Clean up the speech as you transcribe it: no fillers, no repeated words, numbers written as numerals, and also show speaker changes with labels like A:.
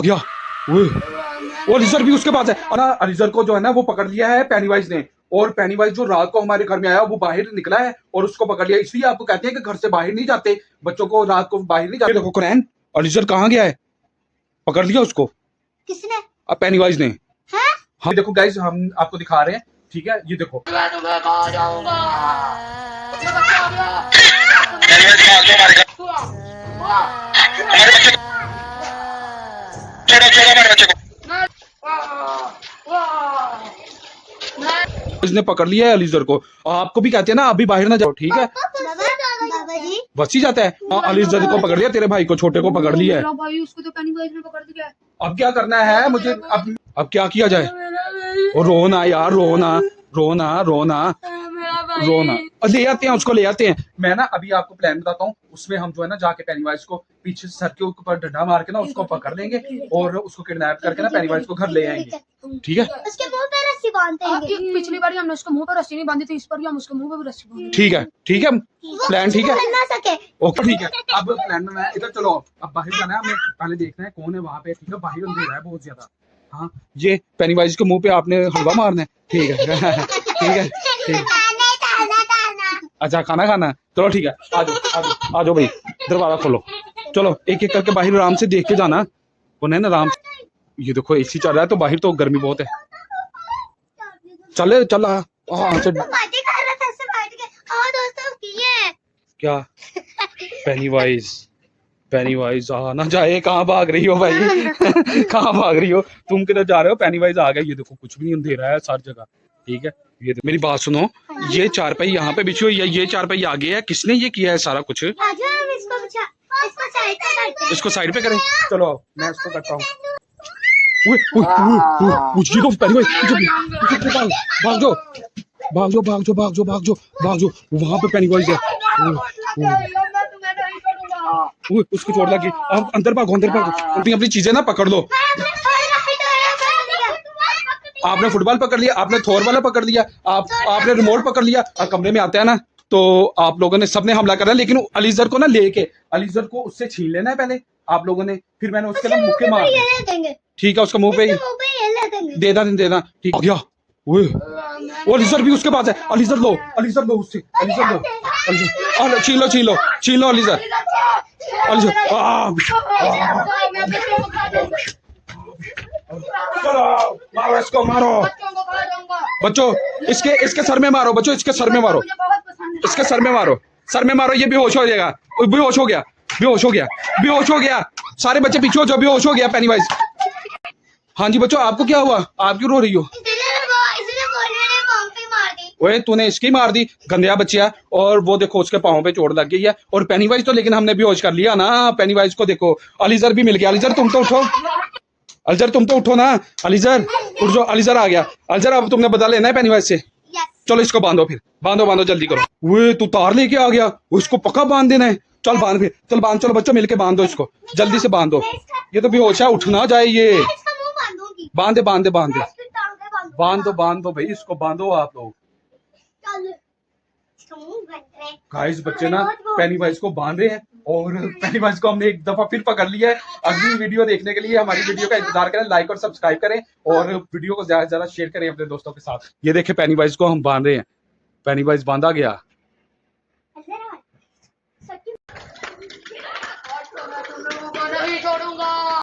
A: गया। वो अलीजर भी उसके पास है और ना अलीजर को जो है ना वो पकड़ लिया है पेनीवाइज ने। और पेनीवाइज जो रात को हमारे घर में आया वो बाहर निकला है और उसको पकड़ लिया। इसलिए आपको कहते हैं कि घर से बाहर नहीं जाते, बच्चों को रात को बाहर नहीं जाते। देखो कुरैन, अलीजर कहाँ गया है? पकड़ लिया उसको
B: किसने?
A: अब पेनीवाइज ने।
B: है?
A: हाँ देखो गाइस, हम आपको दिखा रहे हैं, ठीक है, ये देखो। इसने पकड़ लिया है अलीजर को। आपको भी कहते हैं ना अभी बाहर ना जाओ, ठीक है?
B: बाबा जी
A: बस ही जाता है। हाँ, अलीजर को पकड़ लिया, तेरे भाई को, छोटे को पकड़ लिया है।
C: भाई उसको तो पेनीवाइज ने पकड़ दिया है।
A: अब क्या करना है मुझे? अब क्या किया जाए? और रोना यार, रोना रोना रोना रोना। और ले आते हैं उसको, ले आते हैं। मैं ना अभी आपको प्लान बताता हूँ, उसमें हम जो है ना जाके पेनीवाइज को पीछे सर के ऊपर डंडा मार के ना उसको पकड़ लेंगे और उसको किडनैप करके ना पेनीवाइज को घर ले आएंगे, ठीक है?
B: उसके मुंह पे रस्सी बांधते हैं।
C: पिछली बार हमने उसके मुंह पर रस्सी नहीं बांधी थी, इस पर हम उसके मुंह पे भी रस्सी बांधी।
A: ठीक है, ठीक है, प्लान ठीक है,
B: ना सके।
A: ओके ठीक है। अब प्लान में मैं इधर, चलो अब बाहर जाना है हमें, पहले देखना है कौन है वहां पे, ठीक है? बाहर अंधेरा है बहुत ज्यादा। हाँ, ये पेनीवाइज के मुंह पे आपने हलवा मारना है, ठीक है? ठीक है, ठीक है। अच्छा, खाना खाना है, चलो ठीक है, आ जाओ आ जाओ आ जाओ भाई, दरवाजा खोलो। चलो एक एक करके बाहर आराम से देख के जाना, कौन है ना आराम से। ये देखो एसी चल रहा है तो बाहर तो गर्मी बहुत है। चले चल क्या पेनीवाइज, पेनीवाइज आ ना जाए। कहाँ भाग रही हो भाई? कहाँ भाग रही हो तुम? किधर जा रहे हो? पेनीवाइज आ गया। ये देखो कुछ भी नहीं, अंधेरा है हर जगह, ठीक है? ये मेरी बात सुनो, ये चारपाई यहाँ पे बिछी हुई है, ये चारपाई आगे है, किसने ये किया है सारा कुछ? इसको साइड पे करें, चलो मैं इसको करता हूँ। ये तो पेनीवाइज, भाग जाओ भाग जाओ भाग जाओ भाग जाओ भाग जाओ भाग जाओ, वहां पे पेनीवाइज है। उसको छोड़ लगी, आप अंदर भागो अंदर भागो, अपनी अपनी चीजें ना पकड़ लो। आपने फुटबॉल पकड़ लिया, आपने थोर वाला पकड़ लिया, आपने रिमोट पकड़ लिया। कमरे में आते हैं ना तो आप लोगों ने सबने हमला करना, लेकिन अलीजर को ना लेके, अलीजर को उससे छीन लेना है पहले आप लोगों ने, फिर मैंने उसके ना मुक्के मार दिए, ठीक है? उसका मुंह पे देना देना, ठीक हो गया। वो अलीजर भी उसके पास है, अलीजर लो उससे, अलीजर लो, अलीजर छीन लो छीन लो छीन लो अलीजर, अलीजर मारो इसको, मारो बच्चों, इसके सर में मारो बच्चों, इसके सर में मारो, इसके सर में मारो, सर में मारो। ये बेहोश हो जाएगा, बेहोश हो गया, बेहोश हो गया, बेहोश हो गया। सारे बच्चे पीछे हो जाओ, बेहोश हो गया पेनीवाइज। हाँ जी बच्चों, आपको क्या हुआ? आप क्यों रो रही हो? ओए तूने इसकी मार दी, गंदिया बच्चिया। और वो देखो उसके पाँव पे चोट लग गई है। और पेनीवाइज तो लेकिन हमने बेहोश कर लिया ना, पेनीवाइज को देखो। अलीजर भी मिल गया। अलीजर तुम तो उठो, अलीजर तुम तो उठो ना, अलीजर उठ जाओ। अलीजर आ गया। अलीजर अब तुमने बदला लेना है पेनीवाइज से। चलो इसको बांधो, फिर बांधो बांधो जल्दी करो। वो तू तार लेके आ गया, उसको पक्का बांध देना है। चल बांध, फिर चल बांध, चलो बच्चों मिलके बांध दो इसको, जल्दी से बांध दो। ये तो बेहोश है, उठ ना जाए ये। बांध दे बांध दे बांध दे, बांध दो भाई, इसको बांधो आप लोग। गाइस बच्चे ना पेनीवाइज को बांध रहे हैं और पेनीवाइज को हमने एक दफा फिर पकड़ लिया है। अगली वीडियो देखने के लिए हमारी वीडियो का इंतजार करें, लाइक और सब्सक्राइब करें और वीडियो को ज्यादा से ज्यादा शेयर करें अपने दोस्तों के साथ। ये देखे पेनीवाइज को हम बांध रहे हैं, पेनीवाइज बांधा गया।
B: छोड़ूंगा।